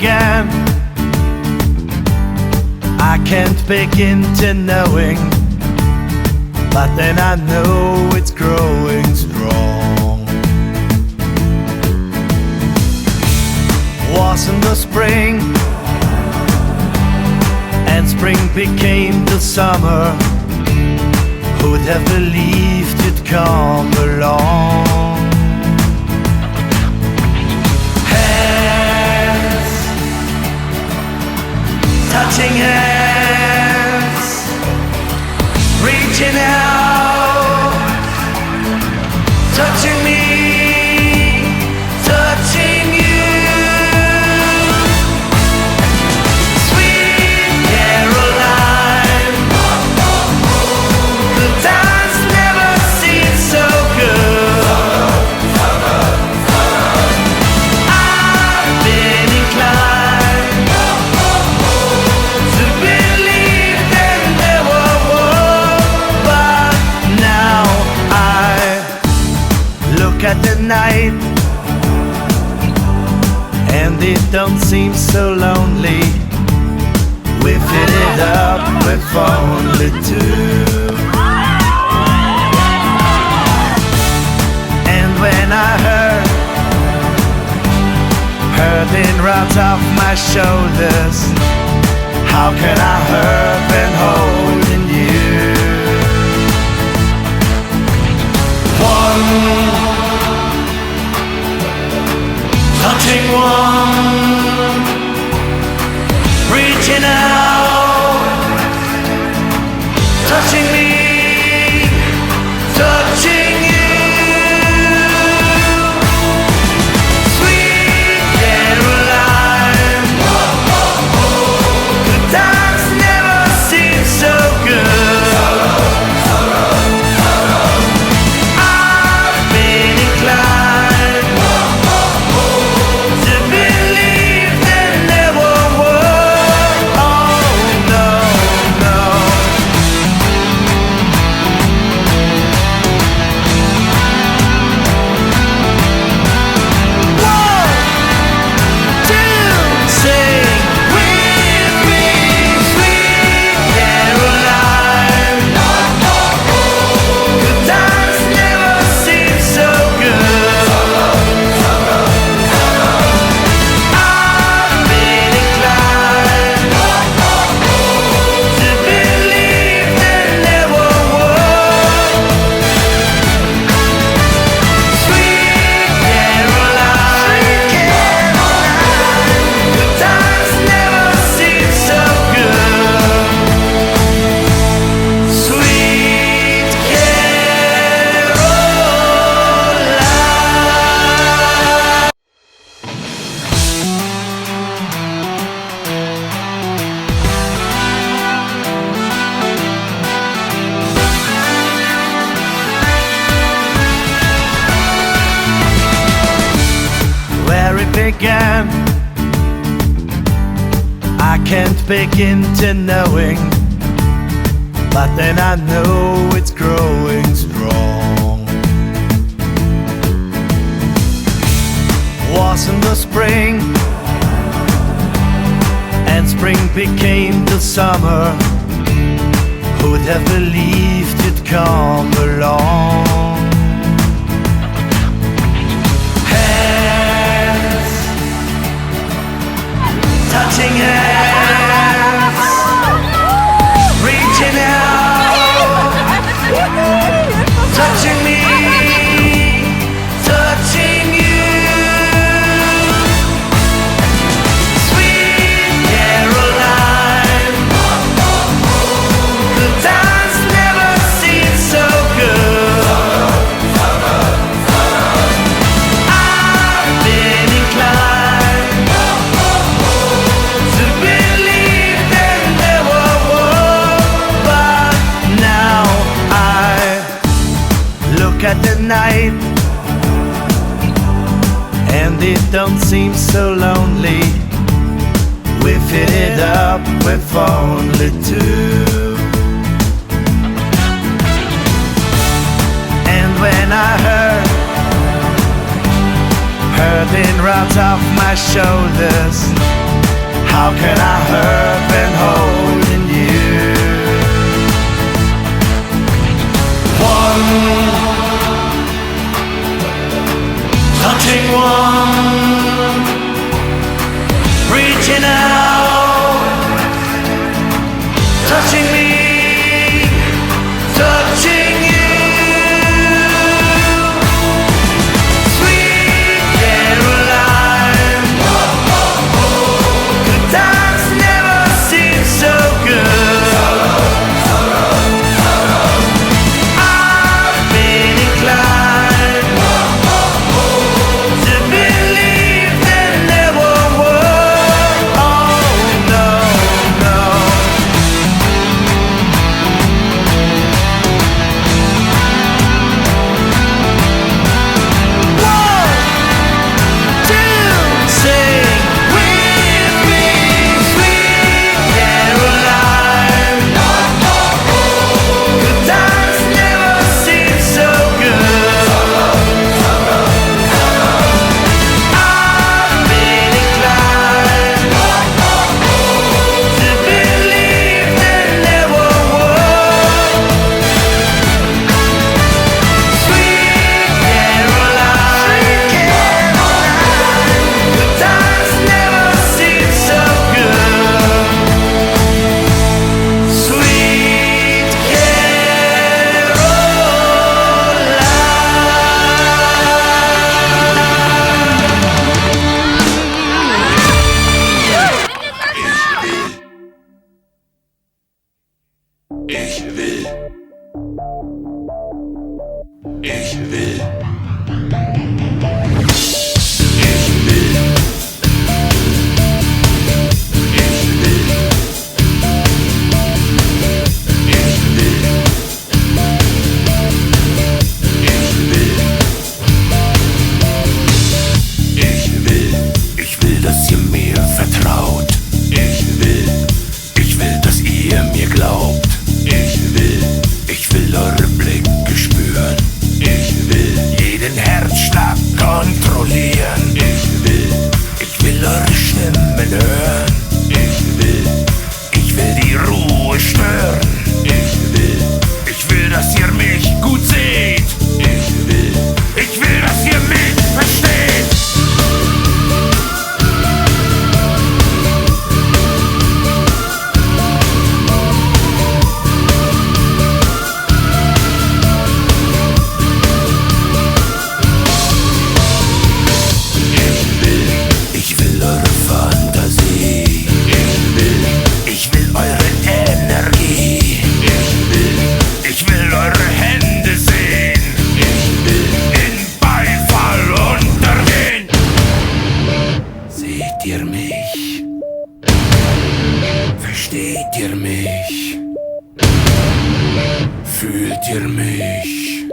began, I can't begin to knowing, but then I know it's growing strong. Was in the spring, and spring became the summer. Who'd have believed you'd come along? Hands, touching hands, reaching out, touching me, touching you. Sweet Caroline, the times never seem so good. I've been inclined to believe that there were war, but now I look at the night and it don't seem so lonely. We fill it up with only two. And when I heard it right off my shoulders, how can I hurt when holding you? One, touching one, reaching out, touching me, touching you. Sweet Caroline, the times never seem so good. I've been inclined to believe that there were war. Oh no, no. One, two, sing with me, sweet Caroline. The times never seem so good. I've been inclined to believe that there were war. Sweet Caroline, the times never seem so good. Sweet Caroline. Where it began, I can't begin to knowing, but then I know it's growing strong. Was in the spring, and spring became the summer. Who'd have believed you'd come along? Hands, touching hands, reaching out, touching me, touching you. Sweet Caroline, the times never seem so good. I've been inclined to believe that there were war, but now I look at the night and it don't seem so lonely. We fill it up with only two. And when I heard it right off my shoulders, How can I hurt when holding you? One, touching one, reaching out, touching me, touching you. Sweet Caroline, good times never seem so good. I've been inclined to believe there never was. Oh no, no. One, two, sing with me, sweet Caroline. Good times never seem so good. I've been inclined to believe there never was. Sweet Caroline, good times never seem so good. Sweet Ich will. Ich will. Ich will. Ich will. Ich will. Ich will. Ich will. Ich will, dass ihr mir vertraut. Ich will, dass ihr mir glaubt. Ich will eure Blicke spüren. Ich will jeden Herzschlag kontrollieren. Ich will eure Stimmen hören. Ich will die Ruhe stören. Ich will, dass ihr mich gut seht. Ich will, dass ihr mich versteht. Ich will eure Fantasie. Ich will eure Energie. Ich will eure Hände sehen. In Beifall untergehen. Seht ihr mich? Versteht ihr mich? Fühlt ihr mich?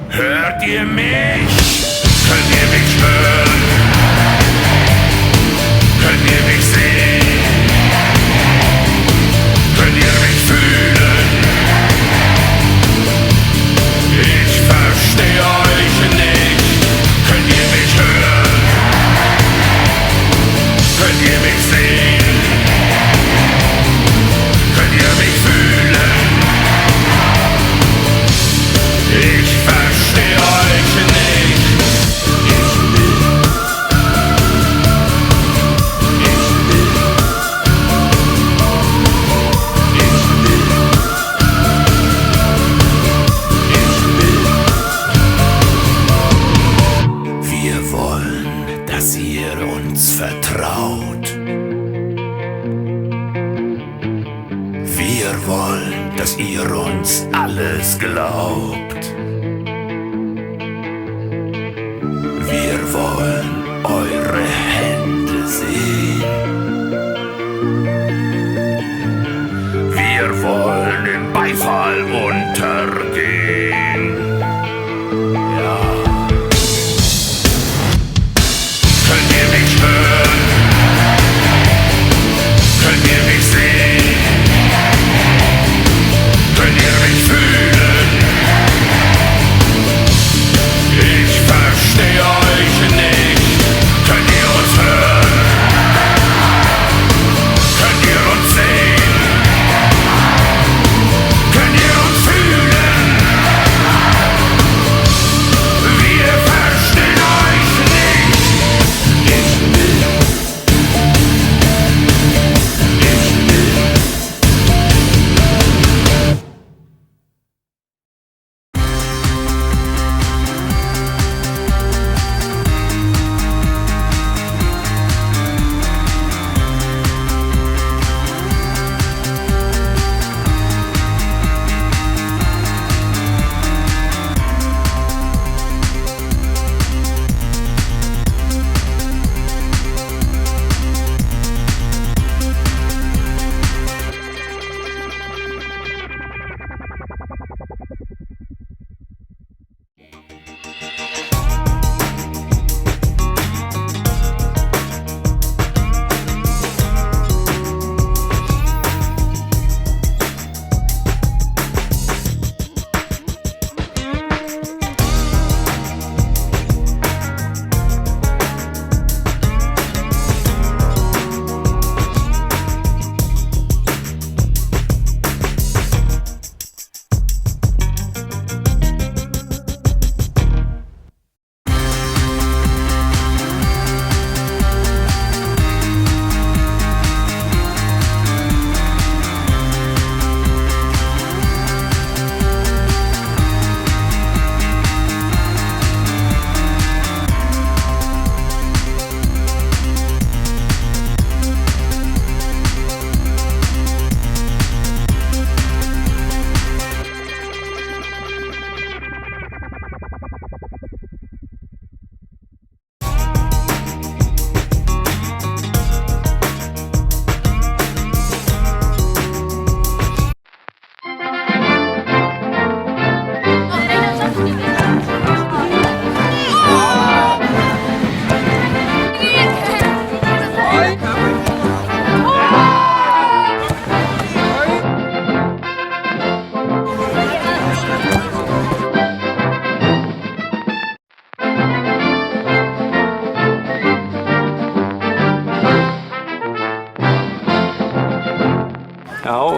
Hört ihr mich? Könnt ihr mich hören? Könnt ihr mich sehen? Könnt ihr mich fühlen? Ich verstehe euch nicht. Könnt ihr mich hören? Könnt ihr mich sehen? Könnt ihr mich fühlen? Ich verstehe euch nicht. Wir wollen, dass ihr uns vertraut. Wir wollen, dass ihr uns alles glaubt. Wir wollen eure Hände sehen. Wir wollen im Beifall untergehen. Ja. Könnt ihr mich hören? Könnt ihr mich sehen? Könnt ihr mich fühlen? Ich verstehe euch nicht. Könnt ihr uns hören?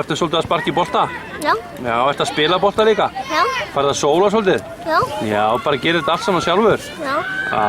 ertu svolítið að sparka í bolta? Já, Já, ertu að spila bolta líka? já, Farðu að sóla svolítið? já, Já, bara gerir þetta allt saman sjálfur? já. Já.